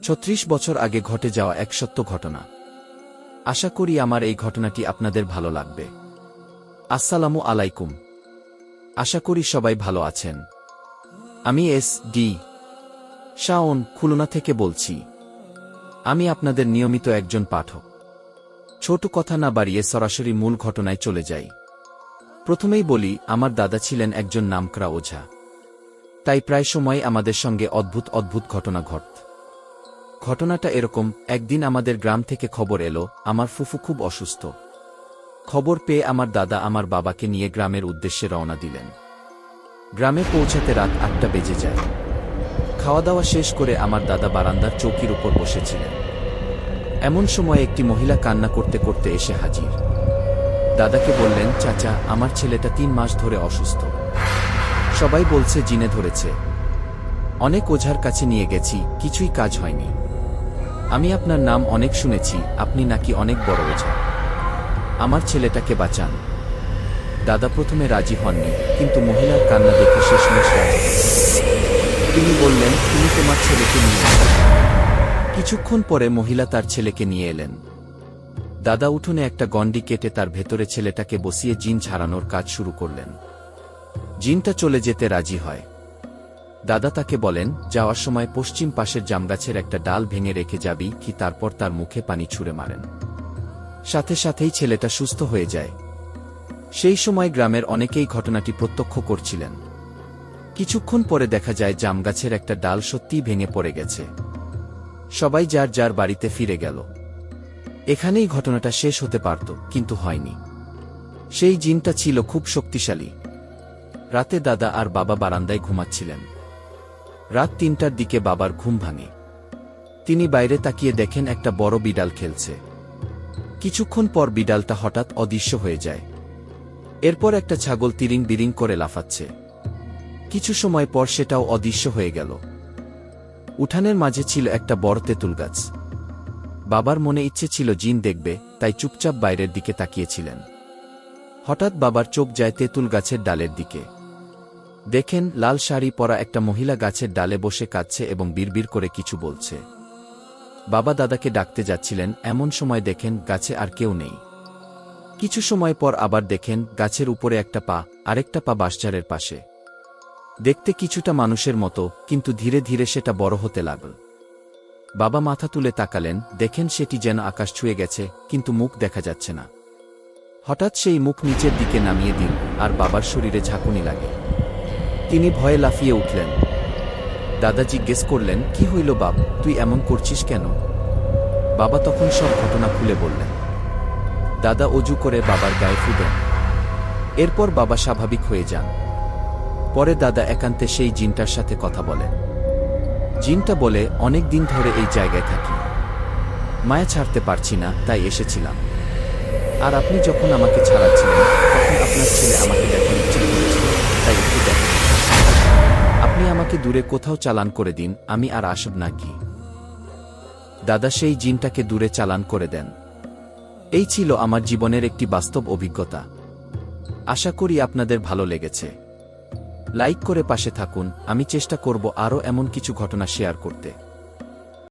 ৩৬ বছর আগে ঘটে যাওয়া এক সত্য ঘটনা। আশা করি আমার এই ঘটনাটি আপনাদের ভালো লাগবে। আসসালামু আলাইকুম। আশা করি সবাই ভালো আছেন। আমি এস.ডি. শাওন, খুলনা থেকে বলছি। আমি আপনাদের নিয়মিত একজন পাঠক। ছোট কথা না বাড়িয়ে সরাসরি মূল ঘটনায় চলে যাই। প্রথমেই বলি, আমার দাদা ছিলেন একজন নামকরা ওঝা। তাই প্রায় সময় আমাদের সঙ্গে অদ্ভুত অদ্ভুত ঘটনা ঘটত। ঘটনাটা এরকম, একদিন আমাদের গ্রাম থেকে খবর এলো আমার ফুফু খুব অসুস্থ। খবর পেয়ে আমার দাদা আমার বাবাকে নিয়ে গ্রামের উদ্দেশ্যে রওনা দিলেন। গ্রামে পৌঁছাতে রাত ৮টা বেজে যায়। খাওয়া দাওয়া শেষ করে আমার দাদা বারান্দার চৌকির উপর বসেছিলেন। এমন সময় একটি মহিলা কান্না করতে করতে এসে হাজির। দাদাকে বললেন, চাচা, আমার ছেলেটা ৩ মাস ধরে অসুস্থ। সবাই বলছে জিনে ধরেছে। অনেক ওঝার কাছে নিয়ে গেছি, কিছুই কাজ হয়নি। আমি আপনার নাম অনেক শুনেছি, আপনি নাকি অনেক বড় ওঝা। আমার ছেলেটাকে বাঁচান। দাদা প্রথমে রাজি হননি, কিন্তু মহিলার কান্না দেখে শেষমেশ রাজি। তিনি বললেন, তুমি তোমার ছেলেকে নিয়ে এসো। কিছুক্ষণ পরে মহিলা তার ছেলেকে নিয়ে এলেন। দাদা উঠোনে একটা গণ্ডি কেটে তার ভেতরে ছেলেটাকে বসিয়ে জিন ঝাড়ানোর কাজ শুরু করলেন। জিনটা চলে যেতে রাজি হয়। দাদা তাকে বলেন, যাওয়ার সময় পশ্চিম পাশের জামগাছের একটা ডাল ভেঙে রেখে যাবি কি, তারপর তার মুখে পানি ছুঁড়ে মারেন। সাথে সাথেই ছেলেটা সুস্থ হয়ে যায়। সেই সময় গ্রামের অনেকেই ঘটনাটি প্রত্যক্ষ করছিলেন। কিছুক্ষণ পরে দেখা যায় জামগাছের একটা ডাল সত্যিই ভেঙে পড়ে গেছে। সবাই যার যার বাড়িতে ফিরে গেল। এখানেই ঘটনাটা শেষ হতে পারত, কিন্তু হয়নি। সেই জিনটা ছিল খুব শক্তিশালী। রাতে দাদা আর বাবা বারান্দায় ঘুমাচ্ছিলেন। রাত ৩টার দিকে বাবার ঘুম ভাঙে। তিনি বাইরে তাকিয়ে দেখেন একটা বড় বিড়াল খেলছে। কিছুক্ষণ পর বিড়ালটা হঠাৎ অদৃশ্য হয়ে যায়। এরপর একটা ছাগল তিরিং বিরিং করে লাফাচ্ছে। কিছু সময় পর সেটাও অদৃশ্য হয়ে গেল। উঠানের মাঝে ছিল একটা বড় তেঁতুল গাছ। বাবার মনে ইচ্ছে ছিল জিন দেখবে, তাই চুপচাপ বাইরের দিকে তাকিয়েছিলেন। হঠাৎ বাবার চোখ যায় তেঁতুল গাছের ডালের দিকে। দেখেন লাল শাড়ি পরা একটা মহিলা গাছের ডালে বসে কাঁদছে এবং বিড়বিড় করে কিছু বলছে। বাবা দাদাকে ডাকতে যাচ্ছিলেন, এমন সময় দেখেন গাছে আর কেউ নেই। কিছু সময় পর আবার দেখেন গাছের উপরে একটা পা, আরেকটা পা বাঁশঝাড়ের পাশে। দেখতে কিছুটা মানুষের মতো, কিন্তু ধীরে ধীরে সেটা বড় হতে লাগল। বাবা মাথা তুলে তাকালেন, দেখেন সেটি যেন আকাশ ছুঁয়ে গেছে, কিন্তু মুখ দেখা যাচ্ছে না। হঠাৎ সেই মুখ নিচের দিকে নামিয়ে দিল, আর বাবার শরীরে ঝাঁকুনি লাগে। তিনি ভয়ে লাফিয়ে উঠলেন। দাদা জিজ্ঞেস করলেন, কি হইল বাপ, তুই এমন করছিস কেন? বাবা তখন সব ঘটনা খুলে বললেন। দাদা অজু করে বাবার গায়ে ফু দেন। এরপর বাবা স্বাভাবিক হয়ে যান। পরে দাদা একান্তে সেই জিনটার সাথে কথা বলেন। জিনটা বলে, অনেক দিন ধরে এই জায়গায় থাকি, মায়া ছাড়তে পারছি না, তাই এসেছিলাম। আর আপনি যখন আমাকে ছাড়াচ্ছিলেন, তখন আপনার ছেলে আমাকে দেখার ইচ্ছে করেছিল, তাই একটু দেখেন। আপনি আমাকে দূরে কোথাও চালান করে দিন, আমি আর আসব না কি? দাদা সেই জিনটাকে দূরে চালান করে দেন। এই ছিল আমার জীবনের একটি বাস্তব অভিজ্ঞতা। আশা করি আপনাদের ভালো লেগেছে। লাইক করে পাশে থাকুন, আমি চেষ্টা করব আরও এমন কিছু ঘটনা শেয়ার করতে।